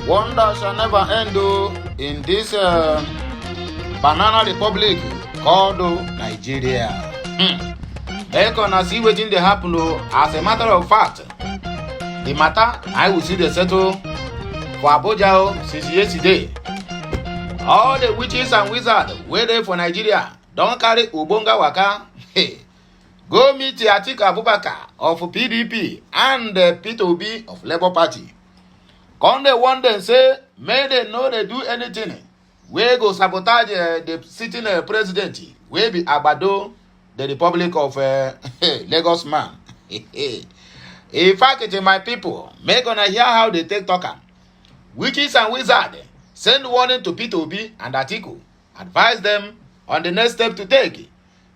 Wonder shall never end in this banana republic called Nigeria. Make una see wetin dey happen as a matter of fact. The matter I will see the settle for Abuja since yesterday. All the witches and wizards wey dey for Nigeria don carry ogbonge waka go meet Atiku Abubakar of PDP and Peter Obi of Labour Party. Come dey warn dem say make dem no dey do anything wey go sabotage the sitting president wey be Agbado, the Republic of Lagos man. In fact, my people, make una hear how they take talk am. Witches and wizards send warning to Peter Obi and Atiku, advise them on the next step to take.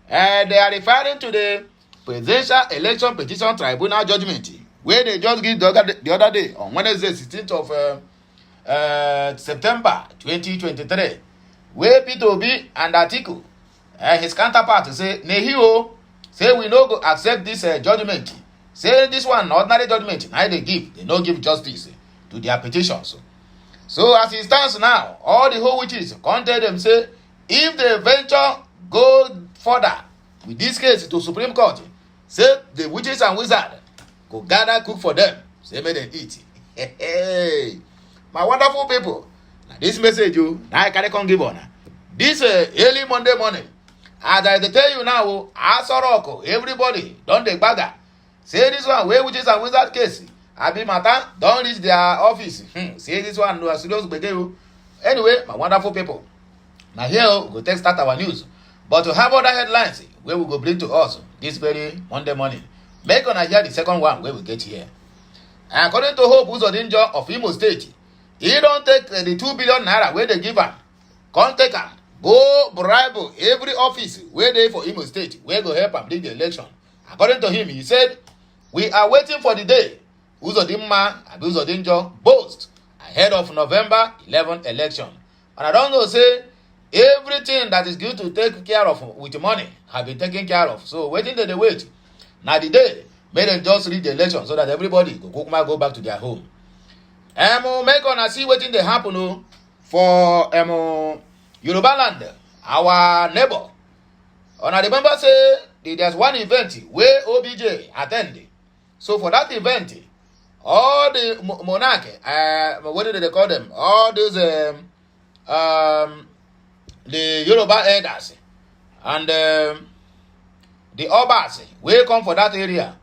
They are referring to the Presidential Election Petition Tribunal judgment wey they just give the other day on Wednesday 16th of September 2023, where Peter Obi and Atiku, his counterpart, say Nehio, say we no go accept this judgment. Say this one ordinary judgment, now they give, they no give justice to their petitions. So as it stands now, all the whole witches come tell them say if they venture go further with this case to Supreme Court, say the witches and wizards go gather cook for them, say make them eat. Hey, my wonderful people, now this message now I carry come give on. This early Monday morning, as I tell you now, Asoroko, everybody don dey bagger. Say this one wey witches and wizard case, Abi matter don reach their office. Say this one no serious gbege. Anyway, my wonderful people, now here we go take start our news. But to have other headlines wey we go bring to us this very Monday morning, make una hear the second one wey we get here. According to Hope Uzodinjo of Imo State, he don take the 2 billion naira wey they give am, come take am, go bribe every office wey dey for Imo State wey go help am lead the election. According to him, he said, we are waiting for the day Uzodinjo boast ahead of November 11 election. And I don't know, say, everything that is good to take care of with money have been taken care of. So waiting till they wait. Now the day, may them just read the election so that everybody go back to their home. Make una see wetin dey happen for Yoruba land, our neighbor. Una remember say there's one event where OBJ attend. So for that event, all the monarch, what do they call them? All those the Yoruba elders and the Obas will come for that area.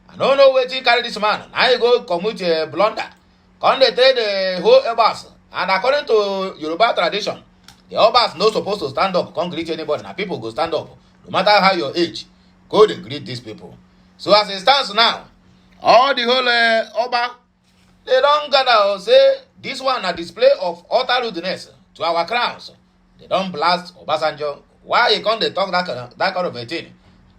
I don't know where to carry this man. I go commit a blunder. Come they tell the whole Obas. And according to Yoruba tradition, the Obas not supposed to stand up, can't greet anybody. Now people go stand up. No matter how your age, go and greet these people. So as it stands now, all the whole Oba, they don't gather say this one a display of utter rudeness to our crowns. They don't blast Obasanjo. Why you can't they talk that kind of a thing?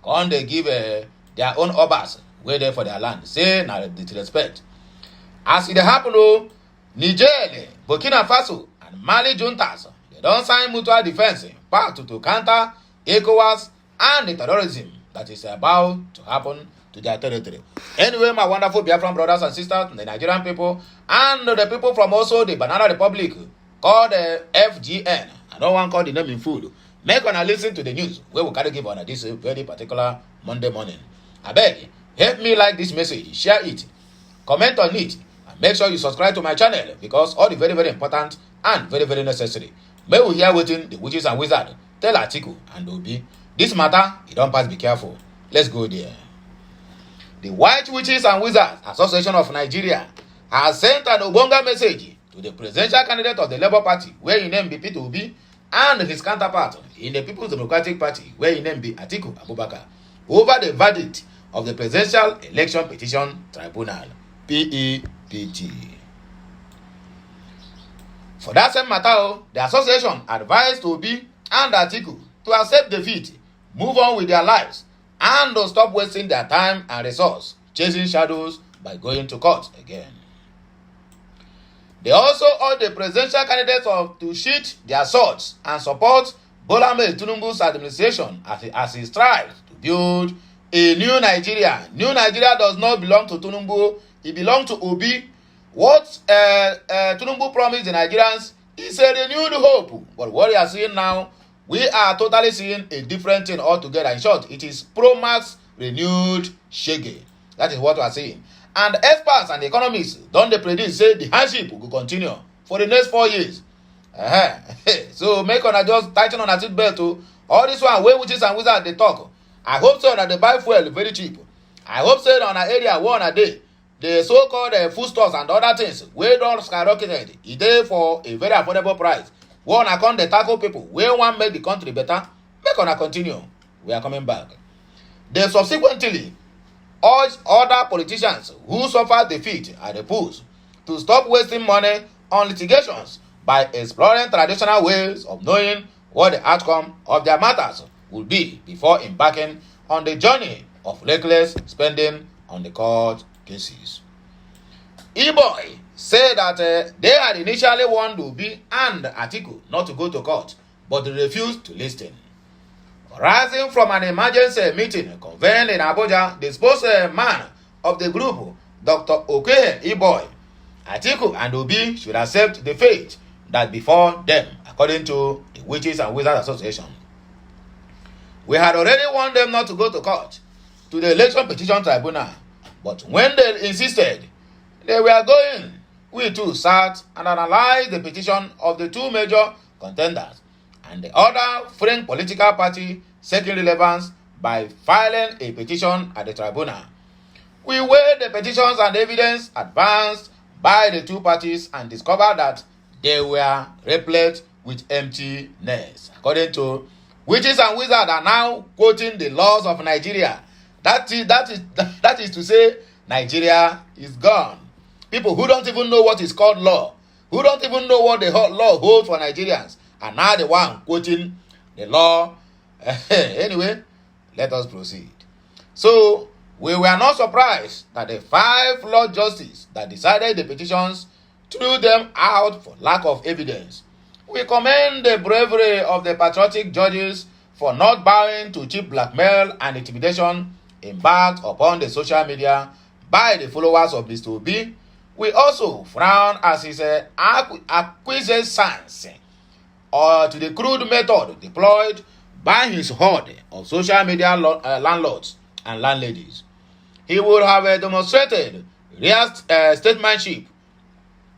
Can't they give their own Obas way there for their land? Say now disrespect. As it happen, Niger, Burkina Faso, and Mali juntas, they don't sign mutual defense pact to counter ECOWAS and the terrorism that is about to happen to their territory. Anyway, my wonderful Biafran brothers and sisters, the Nigerian people, and the people from also the Banana Republic called FGN. I don't want to call the name in full. Make una listen to the news where we gotta give on this very particular Monday morning. I beg, help me like this message, share it, comment on it, and make sure you subscribe to my channel because all the very, very important and very, very necessary. May we hear waiting the witches and wizards tell Atiku and Obi. This matter, you don't pass, be careful. Let's go there. The White Witches and Wizards Association of Nigeria has sent an ogbonge message to the presidential candidate of the Labour Party, where he named be Peter Obi, and his counterpart in the People's Democratic Party, where he named be Atiku Abubakar, over the verdict of the Presidential Election Petition Tribunal, PEPT. For that same matter, the association advised Obi and Atiku to accept defeat, move on with their lives, and don't stop wasting their time and resources chasing shadows by going to court again. They also urge the presidential candidates to sheath their swords and support Bola Ahmed Tinubu's administration as he strives to build a new Nigeria. New Nigeria does not belong to Tinubu, it belongs to Obi. What Tinubu promised the Nigerians is a renewed hope. But what we are seeing now, we are totally seeing a different thing altogether. In short, it is pro-max renewed shege. That is what we are seeing. And experts and economists don't they predict say the hardship will continue for the next 4 years. So make on just tighten on a seatbelt to all this one way witches and wizards they talk. I hope so that they buy fuel very cheap. I hope so on an area one a day. The so-called foodstuffs and other things we don't skyrocketed. It dey for a very affordable price. One account the tackle people. We want make the country better. Make on a continue. We are coming back. They subsequently urge other politicians who suffered defeat at the polls to stop wasting money on litigations by exploring traditional ways of knowing what the outcome of their matters will be before embarking on the journey of reckless spending on the court cases. E-boy said that they had initially warned Obi and Atiku not to go to court, but they refused to listen. Rising from an emergency meeting convened in Abuja, the spokesman of the group, Dr. Okoye E-boy, Atiku and Obi should accept the fate that before them, according to the Witches and Wizards Association. We had already warned them not to go to court, to the Election Petition Tribunal, but when they insisted they were going, we too sat and analyzed the petition of the two major contenders and the other fringe political party seeking relevance by filing a petition at the tribunal. We weighed the petitions and evidence advanced by the two parties and discovered that they were replete with emptiness. According to witches and wizards are now quoting the laws of Nigeria. That is to say, Nigeria is gone. People who don't even know what is called law, who don't even know what the law holds for Nigerians, are now the one quoting the law. Anyway, let us proceed. So, we were not surprised that the 5 Lord Justices that decided the petitions threw them out for lack of evidence. We commend the bravery of the patriotic judges for not bowing to cheap blackmail and intimidation embarked upon the social media by the followers of Mr. Obi. We also frown as his acquiescence to the crude method deployed by his horde of social media landlords and landladies. He would have demonstrated real statesmanship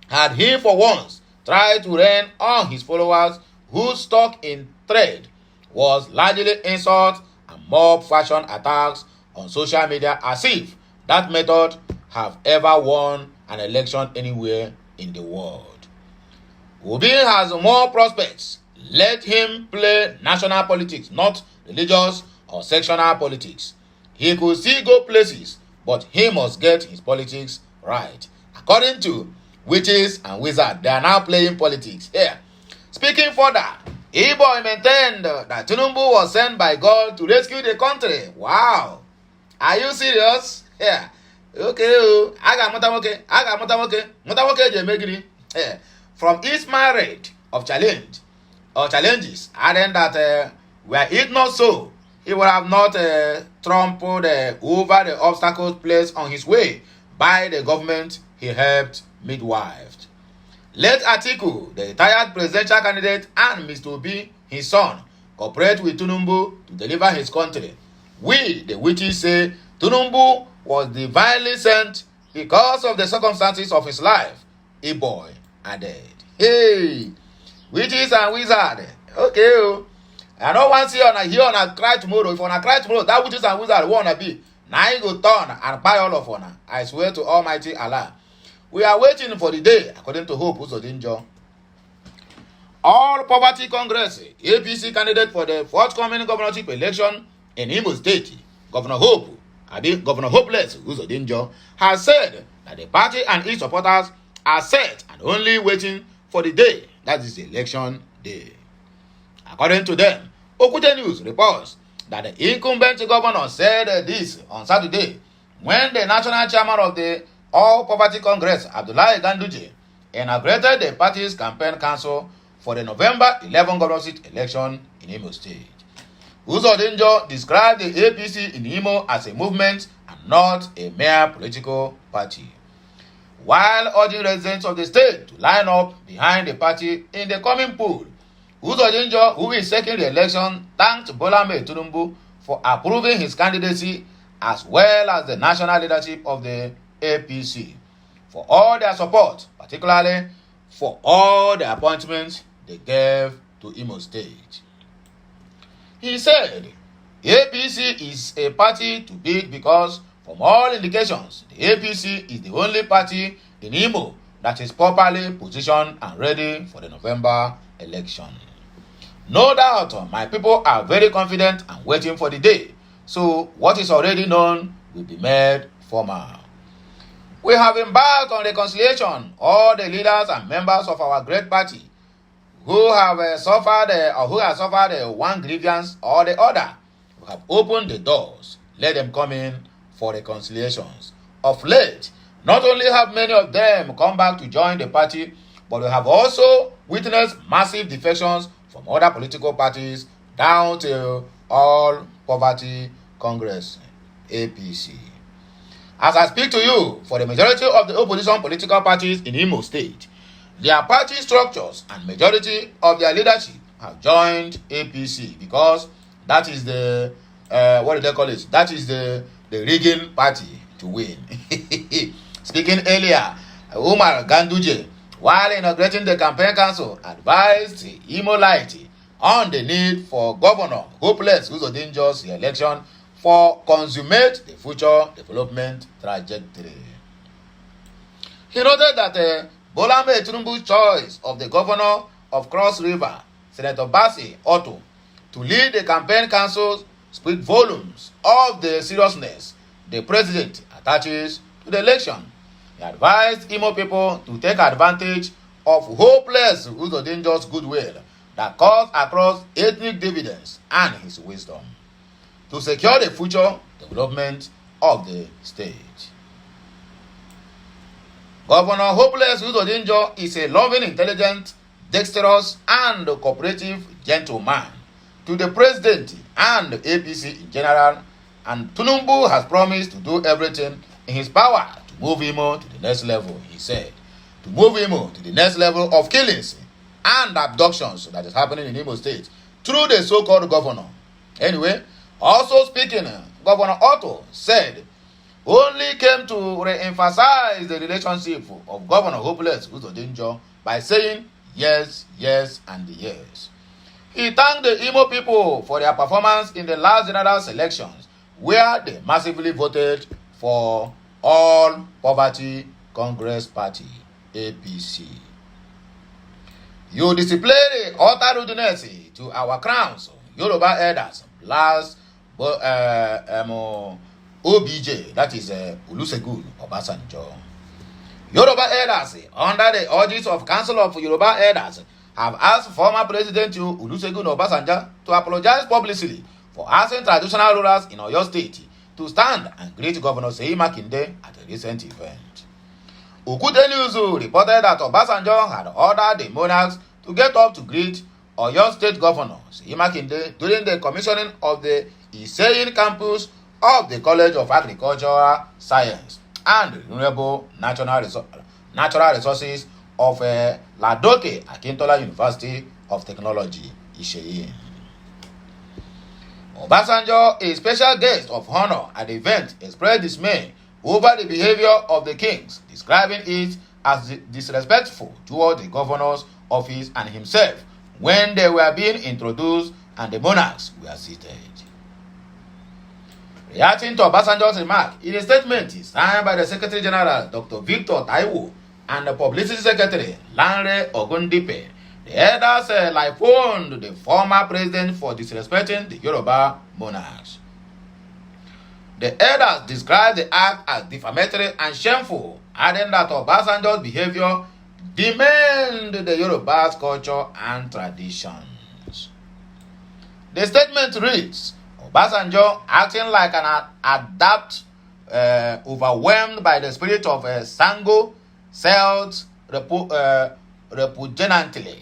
had he for once tried to rein on his followers whose stock in trade was largely insult and mob fashion attacks on social media, as if that method have ever won an election anywhere in the world. Obi has more prospects. Let him play national politics, not religious or sectional politics. He could still go places, but he must get his politics right. According to witches and wizards, they are now playing politics here. Speaking further, E-boy maintained that Tinubu was sent by God to rescue the country. Wow. Are you serious? Yeah. Okay. From his marriage of challenges, adding that were it not so, he would have not trampled over the obstacles placed on his way by the government he helped midwife. Let Atiku, the retired presidential candidate, and Mr. Obi, his son, cooperate with Tinubu to deliver his country. We, the witches, say Tinubu was divinely sent because of the circumstances of his life. E-boy added. Hey, witches and wizards. Okay. I don't want to see on a cry tomorrow. If on a cry tomorrow, that witches and wizards wanna be. Now you go turn and buy all of honor. I swear to Almighty Allah. We are waiting for the day, according to Hope Uzodinjo. All Poverty Congress, APC candidate for the forthcoming governorship election in Imo State, Governor Hopeless Uzodinjo, has said that the party and its supporters are set and only waiting for the day, that is the election day. According to them, Okute News reports that the incumbent governor said this on Saturday when the national chairman of the All Poverty Congress, Abdullahi Ganduje, inaugurated the party's campaign council for the November 11 governorship election in Imo State. Uzodinjo described the APC in Imo as a movement and not a mere political party. while urging residents of the state to line up behind the party in the coming poll. Uzodinjo, who is seeking re-election, thanked Bola Ahmed Tinubu for approving his candidacy as well as the national leadership of the APC for all their support, particularly for all the appointments they gave to Imo State. He said, APC is a party to beat because from all indications, the APC is the only party in Imo that is properly positioned and ready for the November election. No doubt, my people are very confident and waiting for the day, so what is already known will be made formal. We have embarked on reconciliation, all the leaders and members of our great party who have suffered one grievance or the other. We have opened the doors, let them come in for reconciliations. Of late, not only have many of them come back to join the party, but we have also witnessed massive defections from other political parties down to All Poverty Congress, APC. As I speak to you, for the majority of the opposition political parties in Imo State, their party structures and majority of their leadership have joined APC because that is the, that is the rigging party to win. Speaking earlier, Umar Ganduje, while inaugurating the campaign council, advised Imolite on the need for Governor Hopeless Uzodinjo's election for consummate the future development trajectory. He noted that Bola Ahmed Tinubu's choice of the governor of Cross River, Senator Basi Otto, to lead the campaign council speak volumes of the seriousness the president attaches to the election. He advised Imo people to take advantage of Hopeless Uzodinjo's goodwill that cuts across ethnic dividends and his wisdom to secure the future development of the state. Governor Hopeless Uzodinjo is a loving, intelligent, dexterous, and cooperative gentleman to the president and the APC in general, and Tinubu has promised to do everything in his power to move Imo to the next level, he said. To move Imo to the next level of killings and abductions that is happening in Imo State through the so-called governor. Anyway, also speaking, Governor Otto said only came to re-emphasize the relationship of Governor Hopeless Uzodinjo by saying yes, yes, and yes. He thanked the Imo people for their performance in the last general elections, where they massively voted for All Poverty Congress Party, APC. You displayed utter rudeness to our crowns, Yoruba elders, last OBJ, that is Olusegun Obasanjo. Yoruba elders, under the urges of Council of Yoruba Elders, have asked former President Olusegun Obasanjo to apologize publicly for asking traditional rulers in Oyo State to stand and greet Governor Seyi Makinde at a recent event. Okute News reported that Obasanjo had ordered the monarchs to get up to greet Oyo State Governor Seyi Makinde during the commissioning of the Iseyin campus of the College of Agricultural Science and Renewable Natural Resources of Ladoke Akintola University of Technology, Iseyin. Obasanjo, a special guest of honor at the event, expressed dismay over the behavior of the kings, describing it as disrespectful toward the governor's office and himself when they were being introduced and the monarchs were seated. Reacting to Obasanjo's remark in a statement signed by the Secretary General Dr. Victor Taiwo and the Publicity Secretary Lanre Ogundipe, the elders life-owned the former president for disrespecting the Yoruba monarchs. The elders described the act as defamatory and shameful, adding that Obasanjo's behavior demeaned the Yoruba's culture and traditions. The statement reads, Obasanjo, acting like an adept overwhelmed by the spirit of Sango, sailed repugnantly,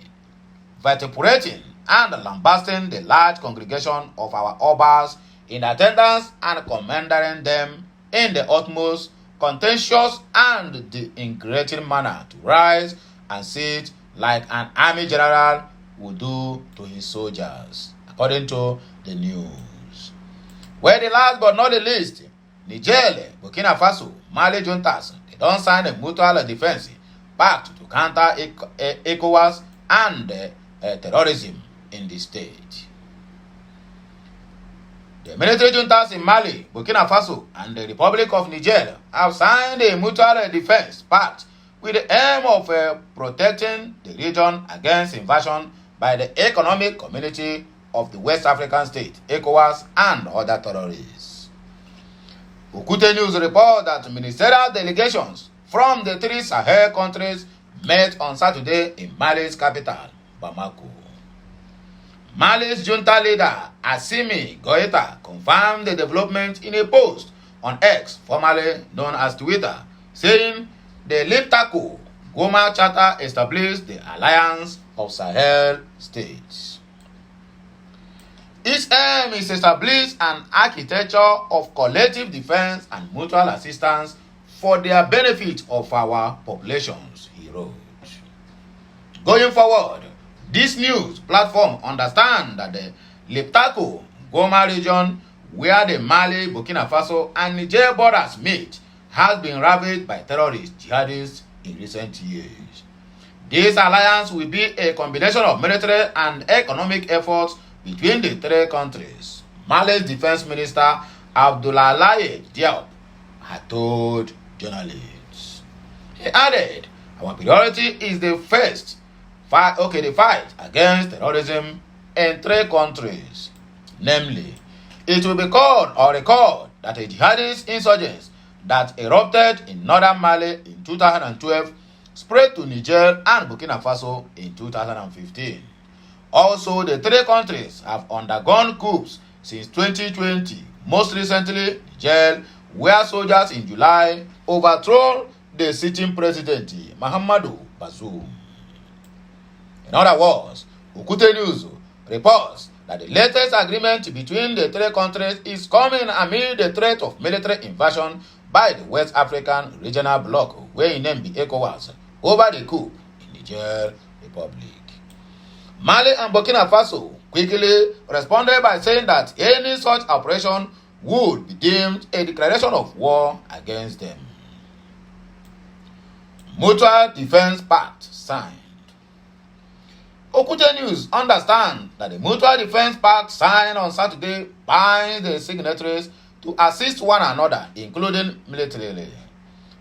vituperating and lambasting the large congregation of our obas in attendance and commending them in the utmost contentious and disintegrating manner to rise and sit like an army general would do to his soldiers, according to the news. Well, the last but not the least, Niger, Burkina Faso, Mali juntas, they don't sign a mutual defense pact to counter ECOWAS and terrorism in the state. The military juntas in Mali, Burkina Faso, and the Republic of Niger have signed a mutual defense pact with the aim of protecting the region against invasion by the Economic Community of the West African State, ECOWAS, and other terrorists. Okute News report that ministerial delegations from the 3 Sahel countries met on Saturday in Mali's capital, Bamako. Mali's junta leader, Assimi Goïta, confirmed the development in a post on X, formerly known as Twitter, saying the Liptako Goma Charter established the Alliance of Sahel States. Its aim is to establish an architecture of collective defense and mutual assistance for the benefit of our populations, he wrote. Going forward, this news platform understands that the Liptako Goma region, where the Mali, Burkina Faso, and Niger borders meet, has been ravaged by terrorist jihadists in recent years. This alliance will be a combination of military and economic efforts between the 3 countries, Mali's Defense Minister Abdoulaye Diop had told journalists. He added, "Our priority is the fight against terrorism in 3 countries. Namely, it will be called or recalled that a jihadist insurgents that erupted in northern Mali in 2012 spread to Niger and Burkina Faso in 2015. Also, the 3 countries have undergone coups since 2020, most recently Niger, where soldiers in July overthrew the sitting president, Mahamadou Bazoum." In other words, Okute News reports that the latest agreement between the 3 countries is coming amid the threat of military invasion by the West African regional bloc, where named the ECOWAS, over the coup in the Niger Republic. Mali and Burkina Faso quickly responded by saying that any such operation would be deemed a declaration of war against them. Mutual Defense Pact signed. Okute News understands that the Mutual Defense Pact signed on Saturday binds the signatories to assist one another, including militarily,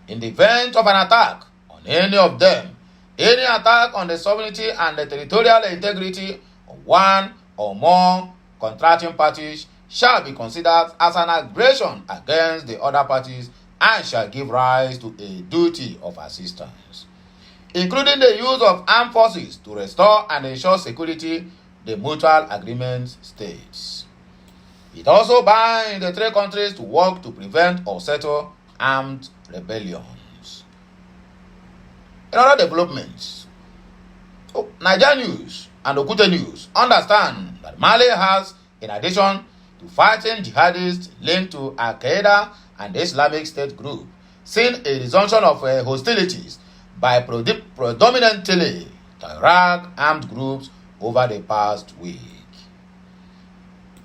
in the event of an attack on any of them. Any attack on the sovereignty and the territorial integrity of one or more contracting parties shall be considered as an aggression against the other parties and shall give rise to a duty of assistance, including the use of armed forces to restore and ensure security, the mutual agreement states. It also binds the 3 countries to work to prevent or settle armed rebellions. In other developments, NIJA News and Okute News understand that Mali has, in addition to fighting jihadists linked to Al-Qaeda and the Islamic State group, seen a resumption of hostilities by predominantly Iraq armed groups over the past week.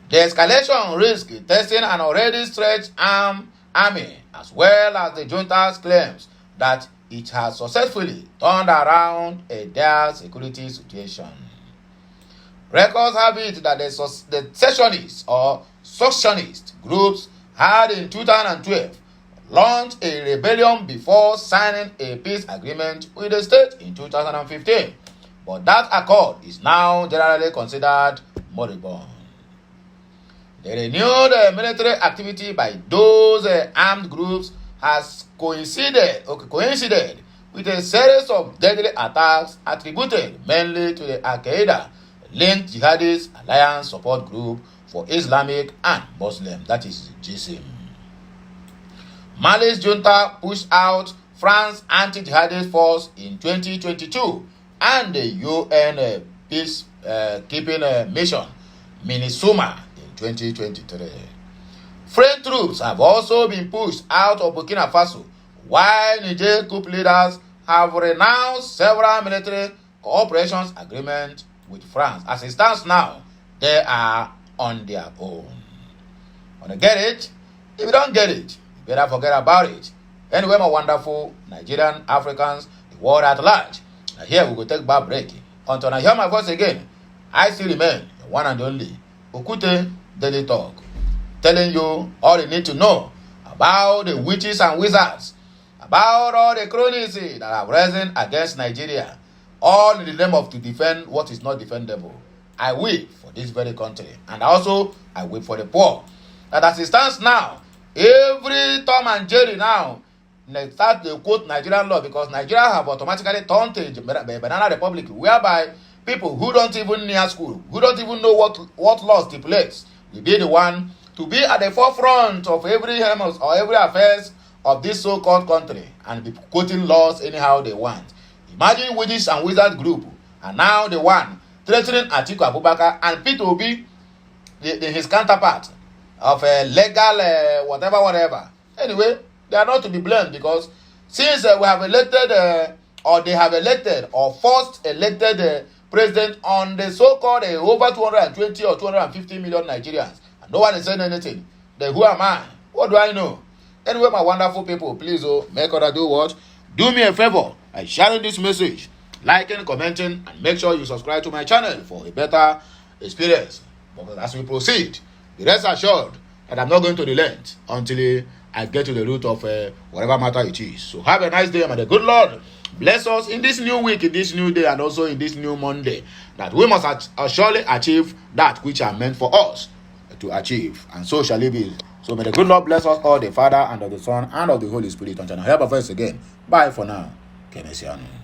The escalation risks testing an already stretched army, as well as the junta's claims that it has successfully turned around a dire security situation. Records have it that the secessionists or suctionist groups had in 2012 launched a rebellion before signing a peace agreement with the state in 2015, but that accord is now generally considered moribund. The renewed military activity by those armed groups has coincided with a series of deadly attacks attributed mainly to the Al-Qaeda-linked jihadist alliance support group for Islamic and Muslim, that is JISIM. Mali's junta pushed out France's anti-jihadist force in 2022 and the UN peacekeeping mission MINUSMA in 2023. French troops have also been pushed out of Burkina Faso while Niger coup leaders have renounced several military cooperation agreements with France. As it stands now, they are on their own. Wanna get it? If you don't get it, you better forget about it. Anyway, my wonderful Nigerian Africans, the world at large. Now here we go take back break. Until I hear my voice again, I still remain the one and only Okute Daily Talk, telling you all you need to know about the witches and wizards, about all the cronies that have risen against Nigeria, all in the name of to defend what is not defendable. I weep for this very country, and also I weep for the poor. That as it stands now, every Tom and Jerry now they start to quote Nigerian law, because Nigeria have automatically turned to a banana republic, whereby people who don't even near school, who don't even know what law stipulates, will be the one to be at the forefront of every helmet or every affairs of this so-called country and be quoting laws anyhow they want. Imagine witches and wizard group and now the one threatening Atiku Abubakar and Peter Obi, his counterpart of a legal whatever. Anyway, they are not to be blamed, because since we have elected or they have elected or first elected president on the so-called over 220 or 250 million Nigerians, and no one is saying anything, then who am I? What do I know? Anyway, my wonderful people, please make other do what? Do me a favor by sharing this message, liking, commenting, and make sure you subscribe to my channel for a better experience. Because as we proceed, be rest assured that I'm not going to relent until I get to the root of whatever matter it is. So have a nice day, and may the good Lord bless us in this new week, in this new day, and also in this new Monday, that we must surely achieve that which are meant for us to achieve, and so shall it be. So may the good Lord bless us all, the Father, and of the Son, and of the Holy Spirit. Until I have a voice again. Bye for now. Kenesianu.